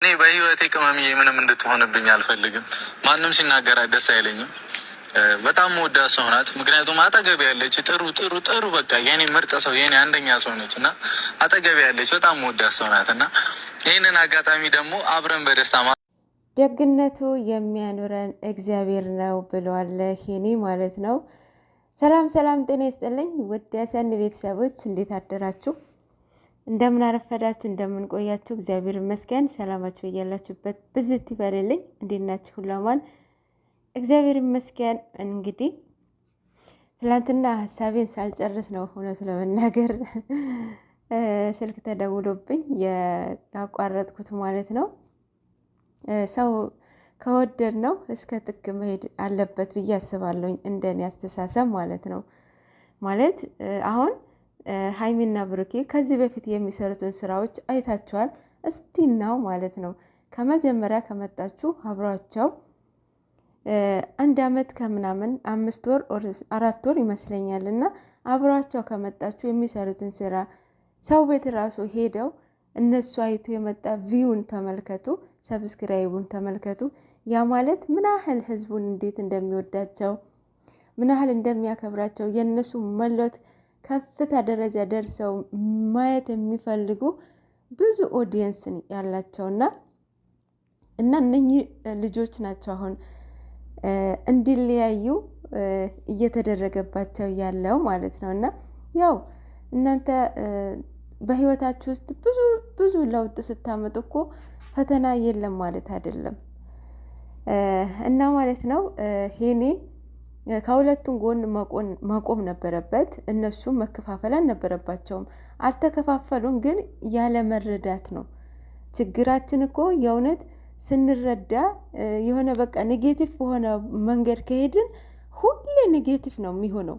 እኔ በህይወቴ ቅመምዬ ምንም እንድትሆንብኝ አልፈልግም። ማንም ሲናገራት ደስ አይለኝም። በጣም ወዳ ሰው ናት። ምክንያቱም አጠገቤ ያለች ጥሩ ጥሩ ጥሩ በቃ የኔ ምርጥ ሰው የኔ አንደኛ ሰው ነች እና አጠገቤ ያለች በጣም ወዳ ሰው ናት እና ይህንን አጋጣሚ ደግሞ አብረን በደስታ ደግነቱ የሚያኖረን እግዚአብሔር ነው ብለዋል ሄኒ ማለት ነው። ሰላም ሰላም፣ ጤና ይስጥልኝ ውድ የሰኒ ቤተሰቦች እንዴት አደራችሁ? እንደምን አረፈዳችሁ? እንደምን ቆያችሁ? እግዚአብሔር ይመስገን። ሰላማችሁ እያላችሁበት ብዝት ይበልልኝ። እንዴት ናችሁ? ሁላማን እግዚአብሔር ይመስገን። እንግዲህ ትላንትና ሀሳቤን ሳልጨርስ ነው እውነቱ ለመናገር ስልክ ተደውሎብኝ ያቋረጥኩት ማለት ነው። ሰው ከወደድ ነው እስከ ጥግ መሄድ አለበት ብዬ አስባለሁኝ፣ እንደኔ አስተሳሰብ ማለት ነው። ማለት አሁን ሀይሚና ብሩኬ ከዚህ በፊት የሚሰሩትን ስራዎች አይታችኋል። እስቲ ነው ማለት ነው ከመጀመሪያ ከመጣችሁ አብሯቸው 1 አመት ከምናምን 5 ወር 4 ወር ይመስለኛል እና አብሯቸው ከመጣችሁ የሚሰሩትን ስራ ሰው ቤት ራሱ ሄደው እነሱ አይቶ የመጣ ቪውን ተመልከቱ፣ ሰብስክራይቡን ተመልከቱ። ያ ማለት ምን ያህል ህዝቡን እንዴት እንደሚወዳቸው ምን ያህል እንደሚያከብራቸው የእነሱ መሎት ከፍታ ደረጃ ደርሰው ማየት የሚፈልጉ ብዙ ኦዲየንስን ያላቸውና እነኚህ ልጆች ናቸው አሁን እንዲለያዩ እየተደረገባቸው ያለው ማለት ነው። እና ያው እናንተ በህይወታችሁ ውስጥ ብዙ ለውጥ ስታመጡ እኮ ፈተና የለም ማለት አይደለም እና ማለት ነው ሄኒ ከሁለቱም ጎን መቆም ነበረበት። እነሱም መከፋፈል አልነበረባቸውም። አልተከፋፈሉም፣ ግን ያለ መረዳት ነው ችግራችን እኮ። የእውነት ስንረዳ የሆነ በቃ ኔጌቲቭ በሆነ መንገድ ከሄድን ሁሌ ኔጌቲቭ ነው የሚሆነው።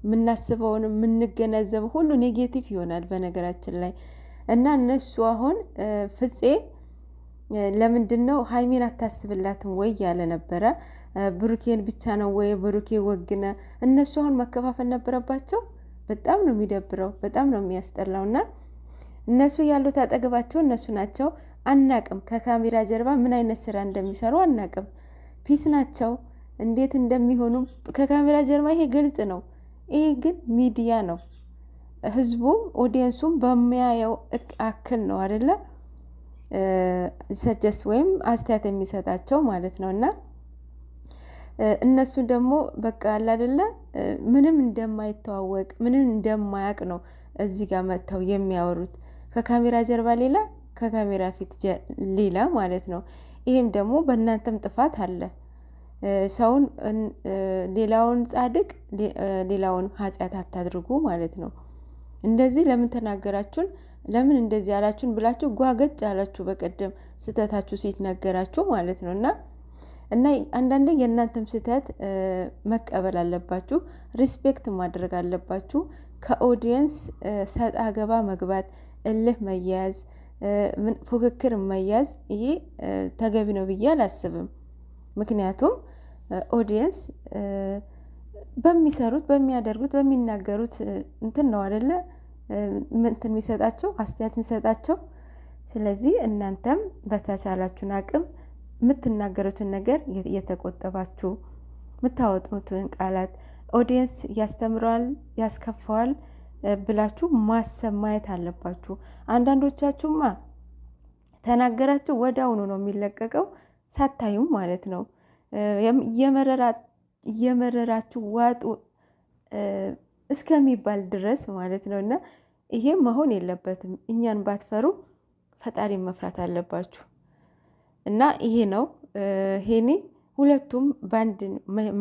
የምናስበውን የምንገነዘበው ሁሉ ኔጌቲቭ ይሆናል በነገራችን ላይ። እና እነሱ አሁን ፍፄ ለምንድን ነው ሀይሚን አታስብላትም ወይ ያለ ነበረ። ብሩኬን ብቻ ነው ወይ ብሩኬ ወግነ። እነሱ አሁን መከፋፈል ነበረባቸው። በጣም ነው የሚደብረው፣ በጣም ነው የሚያስጠላው። እና እነሱ ያሉት አጠገባቸው እነሱ ናቸው። አናቅም ከካሜራ ጀርባ ምን አይነት ስራ እንደሚሰሩ አናቅም። ፒስ ናቸው እንዴት እንደሚሆኑ ከካሜራ ጀርባ ይሄ ግልጽ ነው። ይሄ ግን ሚዲያ ነው። ህዝቡም ኦዲየንሱም በሚያየው አክል ነው አይደለ ሰጀስ ወይም አስተያየት የሚሰጣቸው ማለት ነው። እና እነሱ ደግሞ በቃ አለ አይደለ ምንም እንደማይተዋወቅ ምንም እንደማያውቅ ነው እዚህ ጋር መጥተው የሚያወሩት። ከካሜራ ጀርባ ሌላ፣ ከካሜራ ፊት ሌላ ማለት ነው። ይሄም ደግሞ በእናንተም ጥፋት አለ። ሰውን ሌላውን ጻድቅ ሌላውን ኃጢአት አታድርጉ ማለት ነው። እንደዚህ ለምን ተናገራችሁን፣ ለምን እንደዚህ ያላችሁን ብላችሁ ጓገጭ ያላችሁ በቀደም ስተታችሁ ሲነገራችሁ ማለት ነው። እና አንዳንዴ የእናንተም ስተት መቀበል አለባችሁ፣ ሪስፔክት ማድረግ አለባችሁ። ከኦዲየንስ ሰጣ ገባ መግባት፣ እልህ መያዝ፣ ፉክክር መያዝ ይሄ ተገቢ ነው ብዬ አላስብም። ምክንያቱም ኦዲየንስ በሚሰሩት በሚያደርጉት በሚናገሩት እንትን ነው አይደለ እንትን የሚሰጣቸው አስተያየት የሚሰጣቸው። ስለዚህ እናንተም በተቻላችሁን አቅም የምትናገሩትን ነገር እየተቆጠባችሁ የምታወጡትን ቃላት ኦዲየንስ ያስተምረዋል ያስከፋዋል ብላችሁ ማሰብ ማየት አለባችሁ። አንዳንዶቻችሁማ ተናገራችሁ ወዲያውኑ ነው የሚለቀቀው ሳታዩም ማለት ነው። የመረራችሁ ዋጡ እስከሚባል ድረስ ማለት ነው። እና ይሄ መሆን የለበትም። እኛን ባትፈሩ ፈጣሪን መፍራት አለባችሁ። እና ይሄ ነው ሄኒ ሁለቱም ባንድ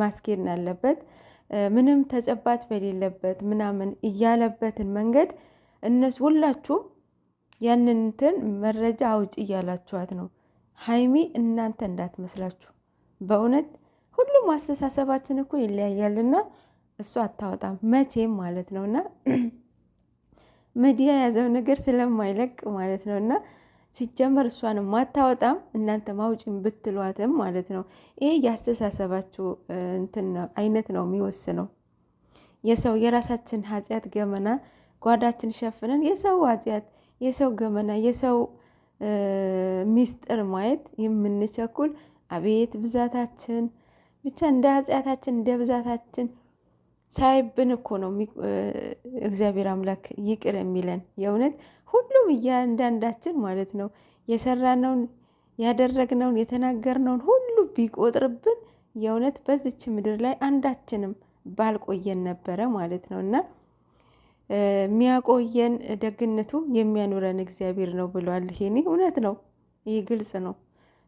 ማስኬድ አለበት። ምንም ተጨባጭ በሌለበት ምናምን እያለበትን መንገድ እነሱ ሁላችሁም ያንን እንትን መረጃ አውጭ እያላችኋት ነው። ሀይሚ እናንተ እንዳትመስላችሁ በእውነት ሁሉም አስተሳሰባችን እኮ ይለያያልና እሱ አታወጣም መቼም ማለት ነውና ሚዲያ ያዘው ነገር ስለማይለቅ ማለት ነውና ሲጀመር እሷን ማታወጣም እናንተ ማውጭን ብትሏትም ማለት ነው። ይሄ ያስተሳሰባችሁ እንትን አይነት ነው የሚወስነው። የሰው የራሳችን ኃጢአት ገመና ጓዳችን ሸፍነን የሰው ኃጢአት የሰው ገመና የሰው ሚስጥር ማየት የምንቸኩል አቤት ብዛታችን! ብቻ እንደ ኃጢአታችን እንደ ብዛታችን ሳይብን እኮ ነው እግዚአብሔር አምላክ ይቅር የሚለን። የእውነት ሁሉም እያንዳንዳችን ማለት ነው የሰራነውን ያደረግነውን የተናገርነውን ሁሉ ቢቆጥርብን የእውነት በዚች ምድር ላይ አንዳችንም ባልቆየን ነበረ ማለት ነው። እና የሚያቆየን ደግነቱ የሚያኖረን እግዚአብሔር ነው ብሏል። ይሄኔ እውነት ነው። ይህ ግልጽ ነው።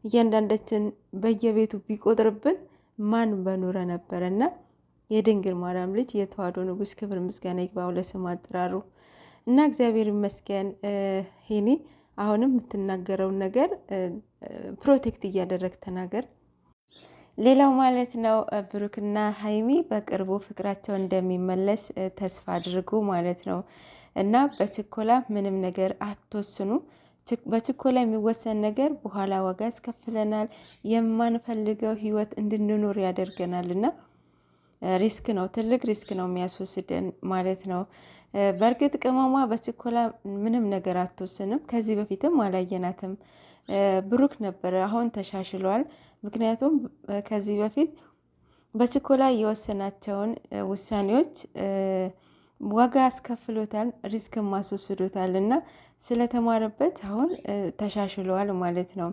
እያንዳንዳችን በየቤቱ ቢቆጥርብን ማን በኖረ ነበረ። እና የድንግል ማርያም ልጅ የተዋሕዶ ንጉሥ ክብር ምስጋና ይግባው ለስም አጠራሩ እና እግዚአብሔር ይመስገን። ሄኒ አሁንም የምትናገረውን ነገር ፕሮቴክት እያደረግ ተናገር። ሌላው ማለት ነው ብሩክና ሀይሚ በቅርቡ ፍቅራቸው እንደሚመለስ ተስፋ አድርጉ ማለት ነው። እና በችኮላ ምንም ነገር አትወስኑ። በችኮላ የሚወሰን ነገር በኋላ ዋጋ ያስከፍለናል። የማንፈልገው ህይወት እንድንኖር ያደርገናል። እና ሪስክ ነው፣ ትልቅ ሪስክ ነው የሚያስወስደን ማለት ነው። በእርግጥ ቅመሟ በችኮላ ምንም ነገር አትወስንም። ከዚህ በፊትም አላየናትም። ብሩክ ነበረ፣ አሁን ተሻሽሏል። ምክንያቱም ከዚህ በፊት በችኮላ የወሰናቸውን ውሳኔዎች ዋጋ ያስከፍሎታል፣ ሪስክም ማስወስዶታል እና ስለተማረበት አሁን ተሻሽለዋል ማለት ነው።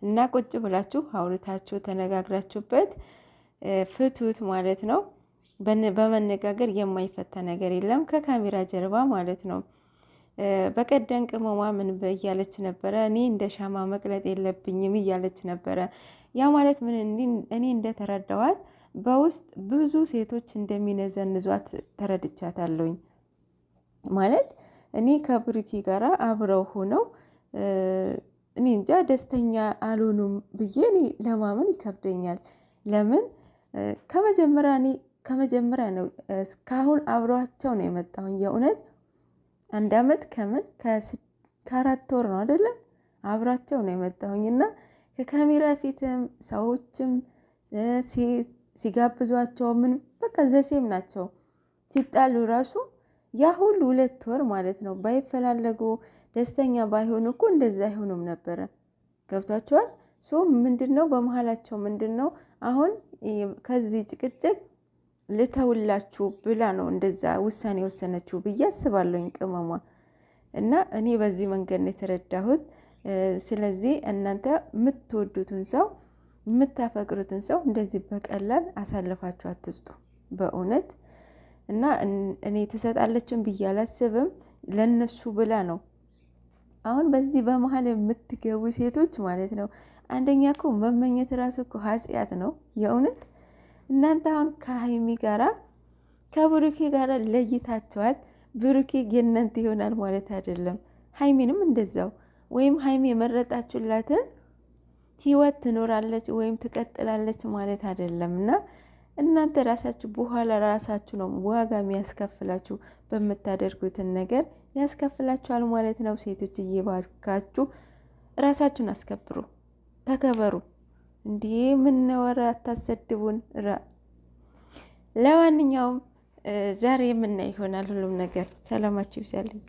እና ቁጭ ብላችሁ አውርታችሁ ተነጋግራችሁበት ፍቱት ማለት ነው። በመነጋገር የማይፈታ ነገር የለም ከካሜራ ጀርባ ማለት ነው። በቀደም ቅመሟ ምን እያለች ነበረ? እኔ እንደ ሻማ መቅለጥ የለብኝም እያለች ነበረ። ያ ማለት ምን እኔ እንደተረዳዋት በውስጥ ብዙ ሴቶች እንደሚነዘንዟት ተረድቻታለሁኝ። ማለት እኔ ከብሩኬ ጋር አብረው ሆነው እኔ እንጃ ደስተኛ አልሆኑም ብዬ እኔ ለማመን ይከብደኛል። ለምን ከመጀመሪያ ነው እስካሁን አብረዋቸው ነው የመጣሁኝ። የእውነት 1 ዓመት ከ4 ወር ነው አይደለም አብራቸው ነው የመጣሁኝ። እና ከካሜራ ፊትም ሰዎችም ሲጋብዟቸው ምን በቃ ዘሴም ናቸው። ሲጣሉ ራሱ ያ ሁሉ 2 ወር ማለት ነው ባይፈላለጉ ደስተኛ ባይሆኑ እኮ እንደዛ አይሆኑም ነበረ። ገብቷቸዋል። ምንድነው በመሃላቸው ምንድነው አሁን ከዚህ ጭቅጭቅ ልተውላችሁ ብላ ነው እንደዛ ውሳኔ ወሰነችው ብዬ አስባለሁኝ ቅመሟ። እና እኔ በዚህ መንገድ ነው የተረዳሁት። ስለዚህ እናንተ የምትወዱትን ሰው የምታፈቅሩትን ሰው እንደዚህ በቀላል አሳልፋችሁ አትስጡ በእውነት። እና እኔ ትሰጣለችን ብዬ አላስብም። ለነሱ ብላ ነው አሁን በዚህ በመሀል የምትገቡ ሴቶች ማለት ነው። አንደኛ እኮ መመኘት ራሱ እኮ ኃጢአት ነው የእውነት። እናንተ አሁን ከሀይሚ ጋራ ከብሩኬ ጋራ ለይታቸዋል። ብሩኬ የእናንተ ይሆናል ማለት አይደለም። ሀይሚንም እንደዛው። ወይም ሀይሚ የመረጣችሁላትን ህይወት ትኖራለች ወይም ትቀጥላለች ማለት አይደለም። እና እናንተ ራሳችሁ በኋላ ራሳችሁ ነው ዋጋ የሚያስከፍላችሁ። በምታደርጉትን ነገር ያስከፍላችኋል ማለት ነው። ሴቶች እየባካችሁ ራሳችሁን አስከብሩ፣ ተከበሩ። እንዲህ ምንወራ አታሰድቡን። ለማንኛውም ዛሬ የምናይ ይሆናል ሁሉም ነገር። ሰላማችሁ ይብዛልኝ።